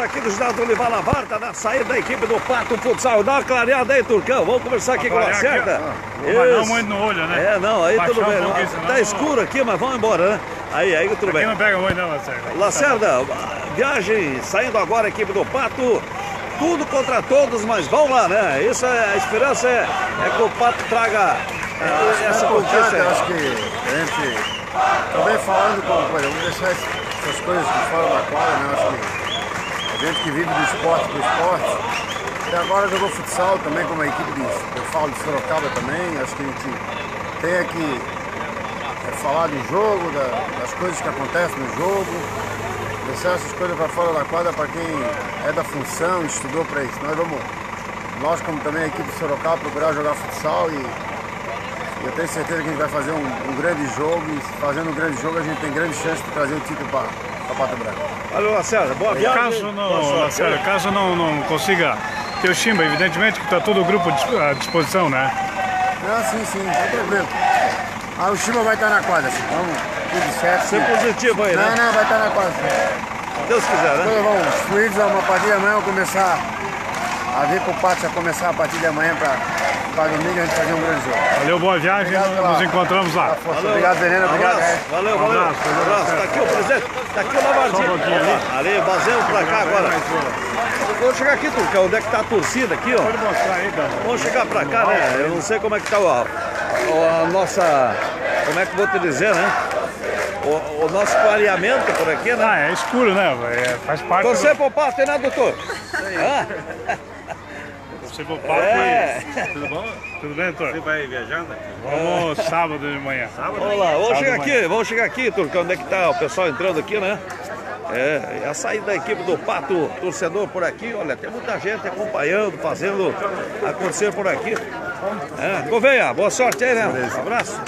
Aqui do Ginásio Olivar Lavarta, na saída da equipe do Pato Futsal. Dá uma clareada aí, Turcão. Vamos conversar aqui com o Lacerda. Não muito no olho, né? Não, aí baixar tudo bem. Tá senão... escuro aqui, mas vamos embora, né? Aí tudo bem. Aqui não pega muito não, Lacerda. Lacerda, viagem saindo agora a equipe do Pato. Tudo contra todos, mas vamos lá, né? Isso a esperança é que o Pato traga essa conquista. Eu acho que a gente também falando vamos deixar essas coisas de fora da quadra, né? Eu acho que a gente que vive do esporte pro esporte, até agora jogou futsal também como a equipe eu falo de Sorocaba também. Acho que a gente tem que falar do jogo, das coisas que acontecem no jogo, deixar essas coisas para fora da quadra para quem é da função, estudou para isso. Nós como também a equipe de Sorocaba, procurar jogar futsal e eu tenho certeza que a gente vai fazer um grande jogo e fazendo um grande jogo a gente tem grande chance de trazer o título para Pato Branco. Valeu, Lacerda, boa viagem. Caso não consiga ter o Chimba, evidentemente que está todo o grupo à disposição, né? Sim, não tem problema. O Chimba vai estar na quadra, vamos, tudo certo. Ser positivo aí, né? Não, vai estar na quadra. Se Deus quiser, né? Depois vamos fluidos uma partida amanhã, vamos começar a ver com o Pato, começar a partir de amanhã para domingo a gente fazer um grande jogo. Valeu, boa viagem, nos encontramos lá. Obrigado, Veneno, obrigado. Valeu. Um abraço. Tá aqui o presidente, tá aqui o Lavardinho. Ali, vazando pra cá agora. Vamos chegar aqui, Turcão, onde é que tá a torcida aqui, ó? Pode mostrar aí, cara. Vamos chegar pra cá, né? Eu não sei como é que tá a nossa, como é que vou te dizer, né? O nosso clareamento por aqui, né? É escuro, né? Faz parte Torcer pro Pato, né, doutor? Torcer pro Pato. Tudo bom? Tudo bem, doutor? Você vai viajando? Vamos sábado de manhã. Vamos lá, vamos chegar aqui, Turcão, onde é que tá o pessoal entrando aqui, né? A saída da equipe do Pato, torcedor por aqui, olha, tem muita gente acompanhando, fazendo acontecer por aqui. Gouveia, boa sorte aí, né? Um abraço.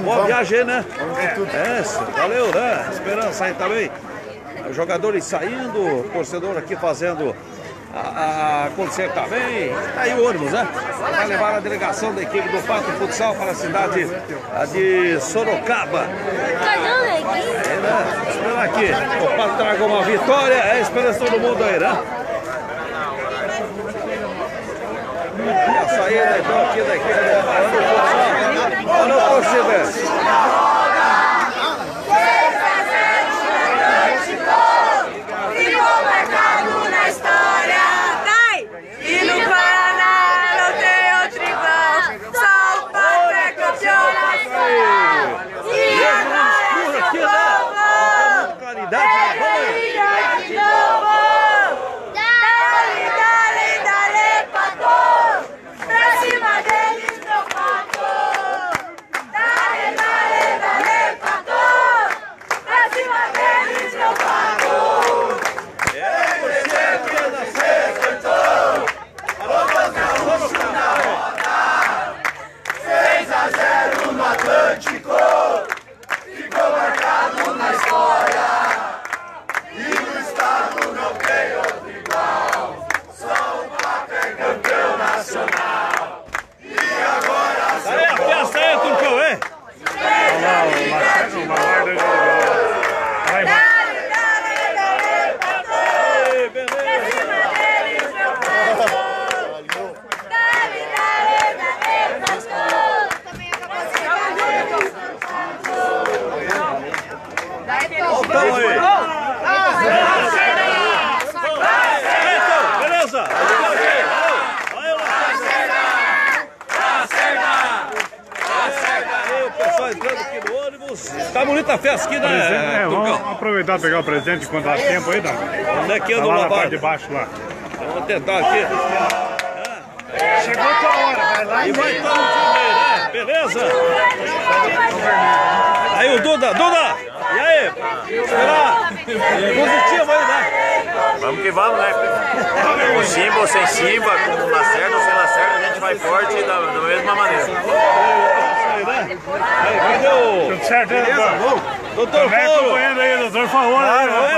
Boa viagem aí, né? Valeu, né? Esperança aí também. Os jogadores saindo, torcedor aqui fazendo acontecer também. Aí o ônibus, né? Vai levar a delegação da equipe do Pato Futsal para a cidade de Sorocaba. Esperar aqui. O Pato traga uma vitória. É a esperança de todo mundo aí, né? E a saída então aqui da equipe do Pato Futsal. Olha o torcedor. Tá bonita a festa aqui, né? Vamos aproveitar e pegar o presente enquanto dá tempo aí, Onde é que anda o lá na lavado? parte de baixo lá. Vamos tentar aqui. Chegou a tua hora, vai lá e vai estar no time aí, né? Beleza? Aí o Duda! E aí? Esperar? Positivo aí, né? Vamos que vamos, né? Com Chimba ou sem Chimba, com Lacerda ou sem Lacerda, a gente vai forte da mesma maneira. Tudo certo, né, doutor? Doutor Foro! acompanhando aí, doutor, por favor.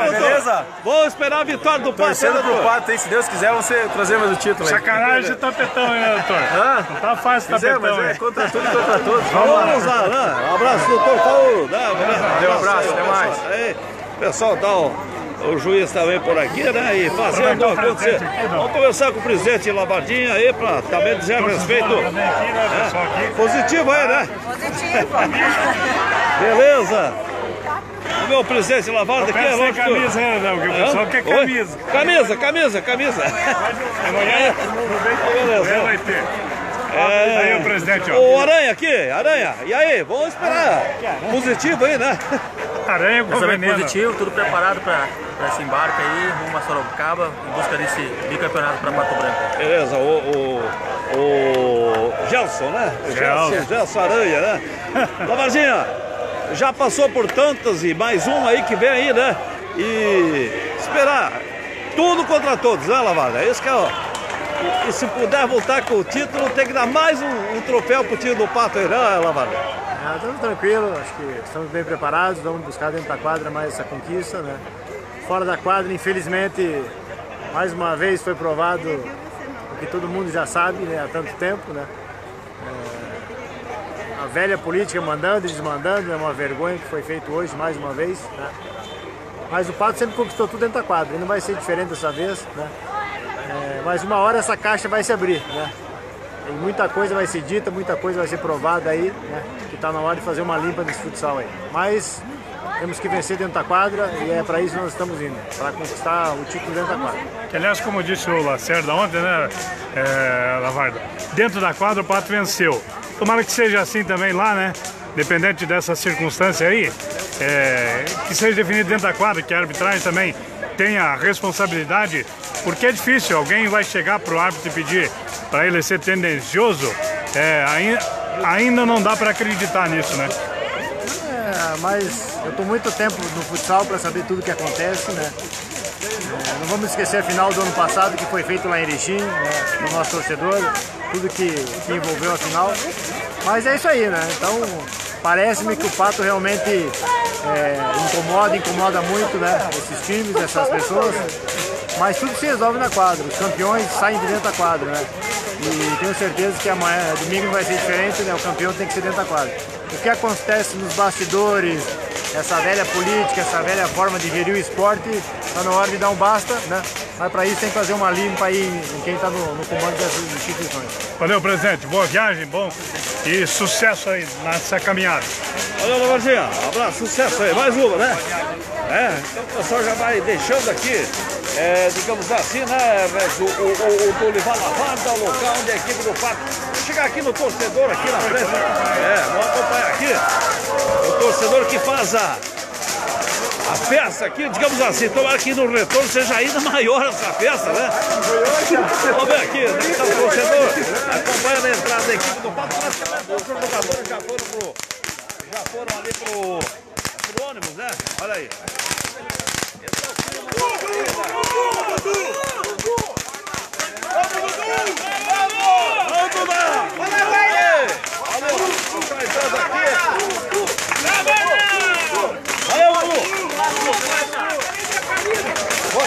Beleza? Vamos esperar a vitória do Pato. Torcendo pro Pato, hein? Se Deus quiser, vamos trazer mais o título aí. Sacanagem de tapetão, hein, doutor? Não tá fácil tapetão, mas contra tudo e contra todos. Vamos lá, né? Um abraço, doutor Paulo. Valeu, um abraço, até mais. Aí, pessoal, dá O juiz também por aqui, né? E fazendo acontecer. Vamos conversar com o presidente Lavardinha aí para também dizer a respeito. Positivo aí, né? Positivo. Beleza. O meu presidente Lavarda aqui é lógico. Camisa, né? O pessoal quer camisa. Camisa. Amanhã Beleza. vai ter. Aí o presidente, ó. O Aranha aqui, Aranha. E aí, vamos esperar. Positivo aí, né? Aranha com veneno. Positivo, tudo preparado para esse embarque aí, rumo a Sorocaba, em busca desse bicampeonato para Pato Branco. Beleza, o Gelson, né? Gelson Aranha, né? Lavardinha, já passou por tantas e mais uma aí que vem aí, né? E esperar tudo contra todos, né, Lavarda? É isso que é, ó. E se puder voltar com o título, tem que dar mais um troféu pro time do Pato aí, né, Lavarda? Estamos tranquilos, acho que estamos bem preparados, vamos buscar dentro da quadra mais essa conquista, né? Fora da quadra, infelizmente, mais uma vez foi provado o que todo mundo já sabe, né, há tanto tempo, né? A velha política mandando e desmandando, é uma vergonha que foi feito hoje mais uma vez, né? Mas o Pato sempre conquistou tudo dentro da quadra, e não vai ser diferente dessa vez, né? Mas uma hora essa caixa vai se abrir, né? E muita coisa vai ser dita, muita coisa vai ser provada aí, né? Que está na hora de fazer uma limpa nesse futsal aí. Mas temos que vencer dentro da quadra e é para isso que nós estamos indo, para conquistar o título dentro da quadra. Que, aliás, como disse o Lacerda ontem, né, Lavarda? Dentro da quadra o Pato venceu. Tomara que seja assim também lá, né? Dependente dessa circunstância aí, que seja definido dentro da quadra, que a arbitragem também tenha a responsabilidade, porque é difícil, alguém vai chegar para o árbitro e pedir para ele ser tendencioso, ainda não dá para acreditar nisso, né? Mas eu estou muito tempo no futsal para saber tudo o que acontece, né? Não vamos esquecer a final do ano passado que foi feito lá em Erechim, né, no nosso torcedor, tudo que envolveu a final. Mas é isso aí, né? Então parece-me que o Pato realmente incomoda muito, né? Esses times, essas pessoas. Mas tudo se resolve na quadra, os campeões saem de dentro da quadra, né? E tenho certeza que amanhã, domingo não vai ser diferente, né? O campeão tem que ser dentro da quadra. O que acontece nos bastidores, essa velha política, essa velha forma de gerir o esporte, está na hora de dar um basta, né? Mas para isso tem que fazer uma limpa aí em quem está no comando dessas instituições. Valeu, presidente. Boa viagem, bom e sucesso aí nessa caminhada. Valeu, Lavardinha. Um abraço, sucesso aí. Mais uma, né? Então o pessoal já vai deixando aqui, digamos assim, né, o Dorival Lavarda, o local onde a equipe do Pato. Vou chegar aqui no torcedor, aqui na frente. Vamos acompanhar aqui. O torcedor que faz a festa aqui, digamos assim, tomara que no retorno seja ainda maior essa festa, né? Vamos ver aqui, onde está o torcedor, acompanhando a entrada da equipe do Pato. Os jogadores já foram ali pro ônibus, né? Olha aí. Esse é o clima.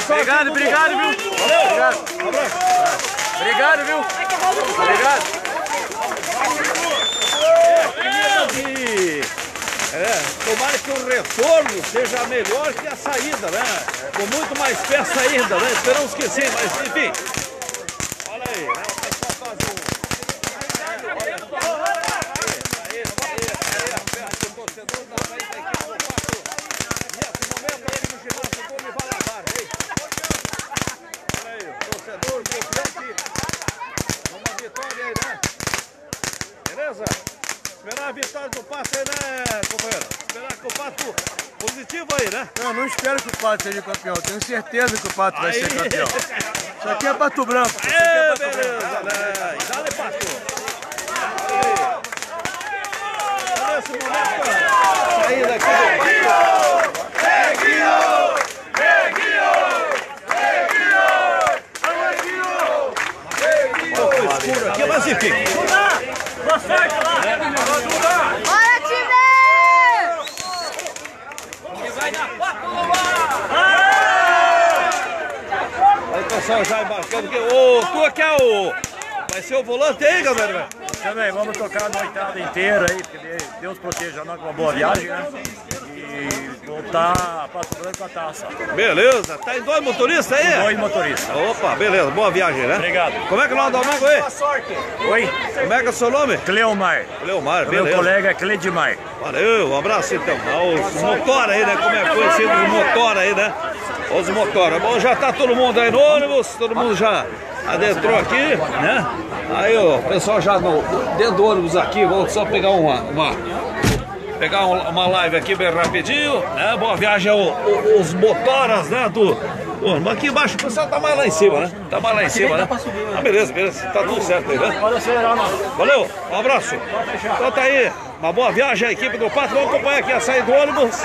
Obrigado, viu? Valeu. Obrigado, viu? Obrigado. Tomara que o retorno seja melhor que a saída, né? Com muito mais festa ainda, né? Esperamos que sim, mas enfim. Olha aí, né? O pessoal faz Olha só. Aí, a festa do torcedor da frente da equipe do Pato. Nesse momento aí no ginásio do Dorival Lavarda, hein? Olha aí, o torcedor confiante numa vitória aí, né? Beleza? Esperar a vitória do Pato aí, né, companheiro? Esperar que o Pato positivo aí, né? Não espero que o Pato seja campeão, tenho certeza que o Pato vai ser campeão. Isso aqui é Pato Branco. Beleza, né? E dá-lhe, Pato. Olha aí. Nesse momento, sair daqui do escuro aqui, mas enfim. Bora, time! Aí o pessoal já embarcando aqui. Tu aqui vai ser o volante aí, galera? Também, vamos tocar a noitada inteira aí, porque Deus proteja nós com uma boa viagem, né? E Tá, Pato Branco a taça. Beleza, tá em 2 motoristas aí? 2 motoristas. Opa, beleza, boa viagem, né? Obrigado. Como é que é o nome do amigo aí? Oi, Como é que é o seu nome? Cleomar. Leomar, Meu beleza. colega é Cledimar. Valeu, um abraço então. Os motor aí, né? Como é conhecido os motor aí, né? Os motor. Bom, já tá todo mundo aí no ônibus, todo mundo já adentrou aqui, né? Aí o pessoal já dentro do ônibus aqui, vou só pegar uma live aqui bem rapidinho, né? Boa viagem os motoras, né? Mas aqui embaixo o pessoal tá mais lá em cima, né? Tá mais lá em cima, né? Ah, beleza, tá tudo certo aí, né? Valeu, um abraço. Então tá aí, uma boa viagem a equipe do Pato. Vamos acompanhar aqui a saída do ônibus.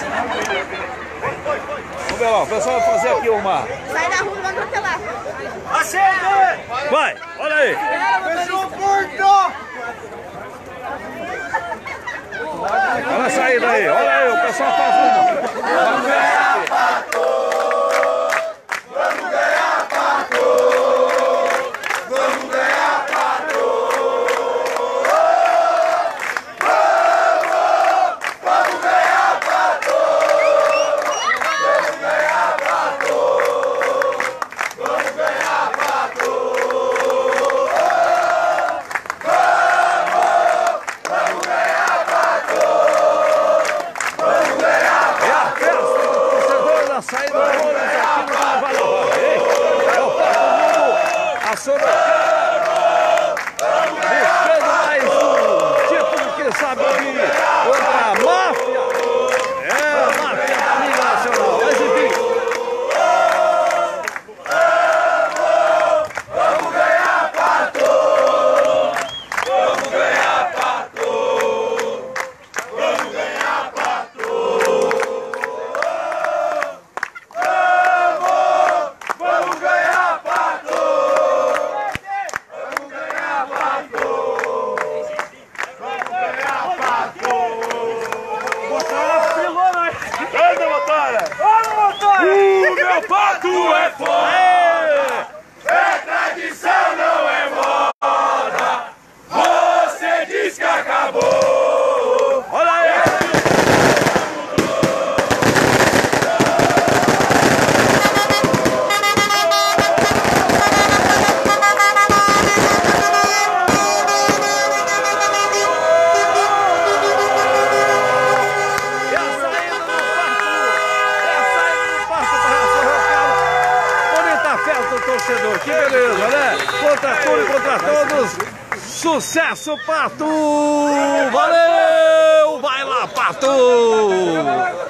Vamos ver lá, o pessoal vai fazer aqui uma... Sai da rua e vamos atropelar. Vai, olha aí. Fechou o porto! Olha a saída aí, olha aí, o pessoal faz saída do ônibus aqui no Carnaval. É o Pato Mundo, a Sorocaba, buscando mais um título, quem sabe, contra a máfia. É, a máfia da Liga Nacional. Mas enfim. Vamos ganhar, Pato! Vamos ganhar, Pato! Vamos ganhar, Pato! Meu Pato é foda! É tradição, não é moda! Você diz que acabou! Olha aí! Torcedor, que beleza, né? Contra tudo e contra todos, sucesso, Pato! Valeu! Vai lá, Pato!